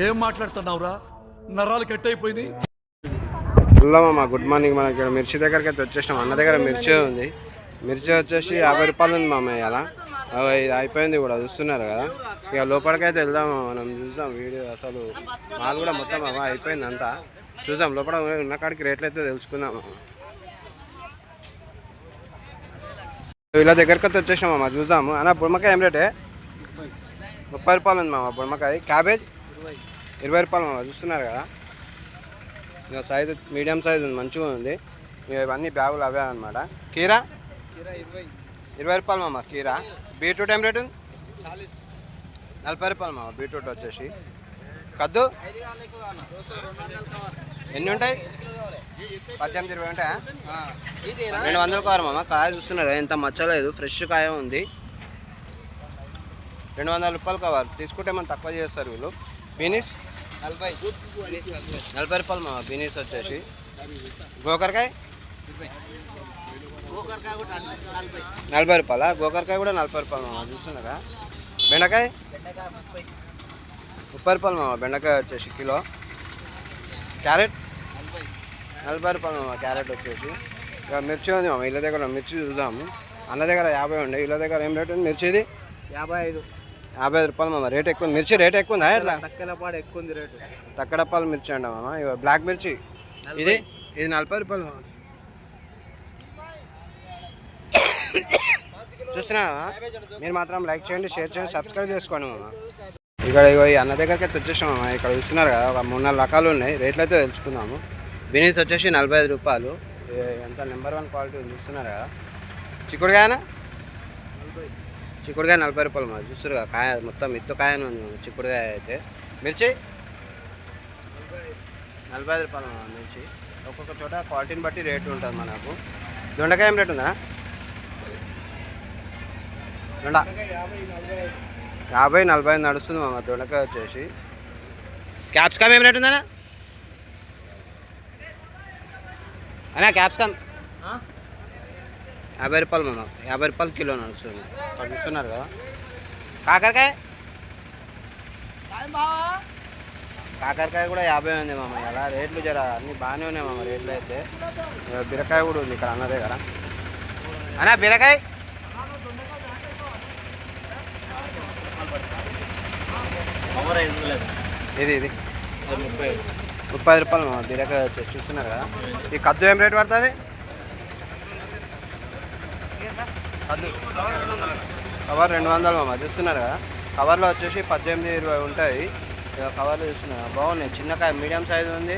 ఏం మాట్లాడుతున్నావురా? నరాలు కట్ అయిపోయింది. హలో మామ, గుడ్ మార్నింగ్. మనకి ఇక్కడ మిర్చి దగ్గరికి అయితే వచ్చేసినాం. అన్న దగ్గర మిర్చి ఉంది. మిర్చి వచ్చేసి 50 రూపాయలు ఉంది మామ. ఇలా ఇది అయిపోయింది కూడా, చూస్తున్నారు కదా. ఇక లోపలికైతే వెళ్దాం, మనం చూద్దాం వీడియో. అసలు మాల్ కూడా మొత్తం మామ అయిపోయింది అంతా. చూద్దాం లోపల ఉన్న కాడికి రేట్లు అయితే తెలుసుకుందాం. ఇలా దగ్గరికి అయితే వచ్చేసినాం మామ, చూద్దాము. అన్న బుమ్మకాయ ఏం రేటే? 30 రూపాయలు ఉంది మామ బుమ్మకాయ. క్యాబేజ్ 20 రూపాయలు మామ, చూస్తున్నారు కదా. ఇక సైజు మీడియం సైజు ఉంది, మంచిగా ఉంది. ఇవన్నీ బ్యాగులు అవే అనమాట. కీరా 20 రూపాయలు మామ కీరా. బీట్రూట్ ఏం రేటు? 40 రూపాయలు మామ బీట్రూట్ వచ్చేసి. కద్దు ఎన్ని ఉంటాయి? 18, 20 ఉంటాయా? 200 కారు మామ. కాయ చూస్తున్నారు ఎంత మచ్చలేదు, ఫ్రెష్ కాయ ఉంది. 200 రూపాయలు కావాలి. తీసుకుంటే మనం తక్కువ చేస్తారు వీళ్ళు. బీనీస్ 40 రూపాయలు మామ బీనీస్ వచ్చేసి. గోకరకాయ 40 రూపాయలా? గోకరకాయ కూడా 40 రూపాయలు మామ, చూస్తున్నారా. బెండకాయ 30 రూపాయలు మామ బెండకాయ వచ్చేసి కిలో. క్యారెట్ 40 రూపాయలు మామ క్యారెట్ వచ్చేసి. ఇక మిర్చి ఉంది మామ, ఇళ్ళ దగ్గర మిర్చి చూద్దాము. అన్న దగ్గర 50 ఉండే, ఇళ్ళ దగ్గర ఏం రేట్ ఉంది మిర్చిది? 55 రూపాయలు మామ. రేట్ ఎక్కువ, మిర్చి రేట్ ఎక్కువ ఉందా? ఎట్లా తక్కడపాడు ఎక్కువ ఉంది రేటు. తక్కడపాలు మిర్చి అంట మామ. ఇక బ్లాక్ మిర్చి ఇది 40 రూపాయలు మామ. చూసినా మీరు మాత్రం లైక్ చేయండి, షేర్ చేయండి, సబ్స్క్రైబ్ చేసుకోండి మామ. ఇక్కడ ఈ అన్న దగ్గరికి అయితే వచ్చేసాం మామ. ఇక్కడ చూస్తున్నారు కదా, ఒక 3-4 రకాలు ఉన్నాయి. రేట్లు అయితే తెలుసుకుందాము. బీనీస్ వచ్చేసి 45 రూపాయలు. ఎంత నెంబర్ 1 క్వాలిటీ ఉంది, చూస్తున్నారు కదా. చిక్కుడుకాయనా? చిక్కుడుకాయ 40 రూపాయలు మాది, చూస్తారు కదా. కాయ మొత్తం ఎత్తు కాయనే ఉంది చిక్కుడుకాయ అయితే. మిర్చి 45 రూపాయలు మామ మిర్చి. ఒక్కొక్క చోట క్వాలిటీని బట్టి రేటు ఉంటుంది మనకు. దొండకాయ ఏం రేటు ఉందా? దొండ 50, 40 నడుస్తుంది మామ దొండకాయ వచ్చేసి. క్యాప్సికమ్ ఏం రేటు ఉందన్నా? అన్నా క్యాప్సికమ్ 50 రూపాయలు మామ. 50 రూపాయలు కిలో నడుస్తుంది. అక్కడ చూస్తున్నారు కదా. కాకరకాయ కాకరకాయ కూడా 50 ఉంది మామ. ఇలా రేట్లు జర అన్నీ బాగానే ఉన్నాయి మామ రేట్లు అయితే. బీరకాయ కూడా ఉంది ఇక్కడ అన్న దగ్గర. అన్నా బీరకాయ ఇది 30 రూపాయలు మామ బీరకాయ వచ్చేసి, చూస్తున్నారు కదా. ఈ కద్దు ఏం రేటు పడుతుంది? కద్దు కవర్ 200 మామ, చూస్తున్నారు కదా. కవర్లో వచ్చేసి 18, 20 ఉంటాయి. కవర్లు చూస్తున్నారు బాగున్నాయి. చిన్న కాయ మీడియం సైజు ఉంది,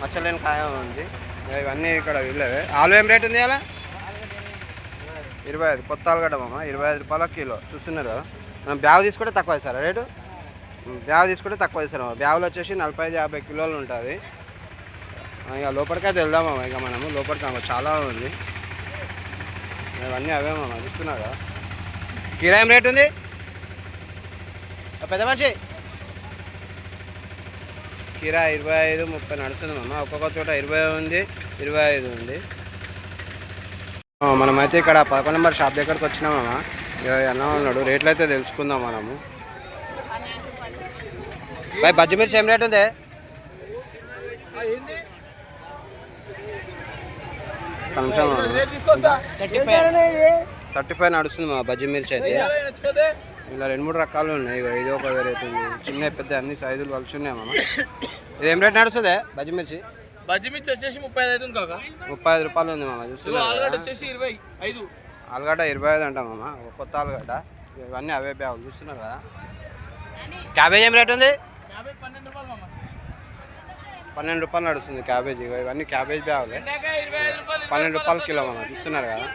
మచ్చలేని కాయ ఉంది. ఇవన్నీ ఇక్కడ వీళ్ళవే. ఆలు ఏం రేటు ఉంది అలా? 25 కొత్త ఆలుగడ్డ మామ 25 రూపాయల కిలో, చూస్తున్నారు కదా. మనం బ్యాగ్ తీసుకుంటే తక్కువ వేస్తారా రేటు? బ్యాగ్ తీసుకుంటే తక్కువ వేస్తారు మామ. బ్యాగులు వచ్చేసి 45-50 కిలోలు ఉంటుంది. ఇక లోపలికైతే వెళ్దామా ఇక మనము. లోపలికి చాలా ఉంది. ఇవన్నీ అవే మామ, చూస్తున్నారు కదా. కీరా ఏం రేటు ఉంది పెద్ద మనిషి? కీరా 25, 30 నడుస్తుంది మామ. ఒక్కొక్క చోట 20 ఉంది, 25 ఉంది. మనమైతే ఇక్కడ 11 నెంబర్ షాప్ దగ్గరకు వచ్చినామా. అన్న ఉన్నాడు, రేట్లు అయితే తెలుసుకుందాం మనము. బాయ్ బజ్జి మిర్చి ఏం రేటు ఉంది? 35 నడుస్తుంది మా బజ్జి మిర్చి అయితే. ఇలా 2-3 రకాలు ఉన్నాయి. ఇది ఒక రేట్ ఉంది, చిన్న పెద్ద అన్ని సైజులు కలిసి ఉన్నాయి మామ. ఇది ఏం రేట్ నడుస్తుంది బజ్జి మిర్చి? బజ్జి మిర్చి వచ్చేసి 35 ఉంది కాక. 35 రూపాయలు ఉంది మామ, చూస్తున్నా. ఆలుగడ్డ వచ్చేసి 25. ఆలుగడ్డ 25 అంట మామ, కొత్త ఆలుగడ్డ. ఇవన్నీ అవే బ్యాగులు, చూస్తున్నారు కదా. క్యాబేజ్ ఏం రేట్ ఉంది? 12 రూపాయలు మామ. 12 రూపాయలు నడుస్తుంది క్యాబేజీ. ఇవన్నీ క్యాబేజ్ బ్యాగులే. 12 రూపాయలు కిలో మామ, చూస్తున్నారు కదా.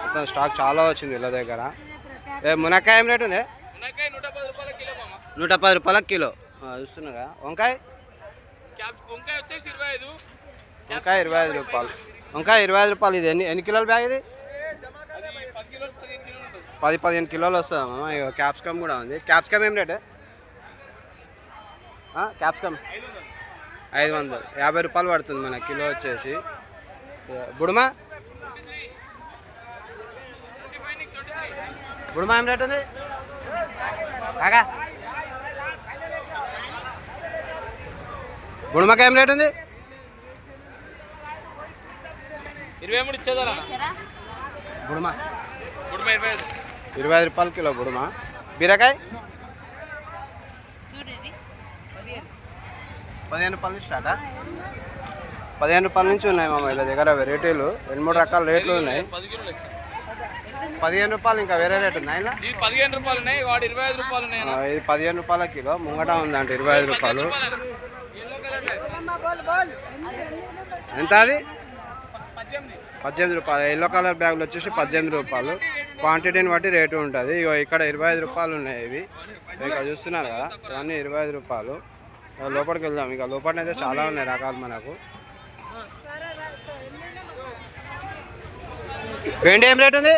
మొత్తం స్టాక్ చాలా వచ్చింది వీళ్ళ దగ్గర. మునక్కాయ ఏం రేటు ఉంది? 110 రూపాయల కిలో మామ. 110 రూపాయల కిలో, చూస్తున్నారా. వంకాయ వచ్చేసి 25. వంకాయ 25 రూపాయలు. వంకాయ 25 రూపాయలు. ఇది ఎన్ని కిలోల బ్యాగ్ ఇది? 10-15 కిలోలు వస్తుంది మామ. ఇక క్యాప్సికమ్ కూడా ఉంది. క్యాప్సికమ్ ఏం రేటు? క్యాప్సికమ్ 500, 50 రూపాయలు పడుతుంది మన కిలో వచ్చేసి. బుడుమా ఏం రేట్ ఉంది కాకా? బుడమకాయ ఏం రేట్ ఉంది? 23 ఇచ్చేదా బుడమ గుడ్ 25. 25 రూపాయలు కిలో బుడమ. బీరకాయ 15 రూపాయల నుంచి స్టార్టా? 15 రూపాయల నుంచి ఉన్నాయి మామ వీళ్ళ దగ్గర వెరైటీలు. 2-3 రకాల రేట్లు ఉన్నాయి. 10 కిలోలు ఇస్తాను. 15 రూపాయలు. ఇంకా వేరే రేట్ ఉన్నాయి ఇలా? ఇది 15 రూపాయలు ఉన్నాయి, వాడు 25 రూపాయలు ఉన్నాయి. ఇది 15 రూపాయల కిలో. ముంగట ఉందంటే 25 రూపాయలు. ఎల్లో కలర్ ఎంత అది? 18. 18 రూపాయలు. ఎల్లో కలర్ బ్యాగులు వచ్చేసి 18 రూపాయలు. క్వాంటిటీని బట్టి రేటు ఉంటుంది. ఇగో ఇక్కడ 25 రూపాయలు ఉన్నాయి ఇవి. ఇక్కడ చూస్తున్నారు కదా, ఇవన్నీ 25 రూపాయలు. లోపలికి వెళ్దాం. ఇక లోపలనైతే చాలా ఉన్నాయి రకాలు మనకు. భేండి ఏం రేట్ ఉంది?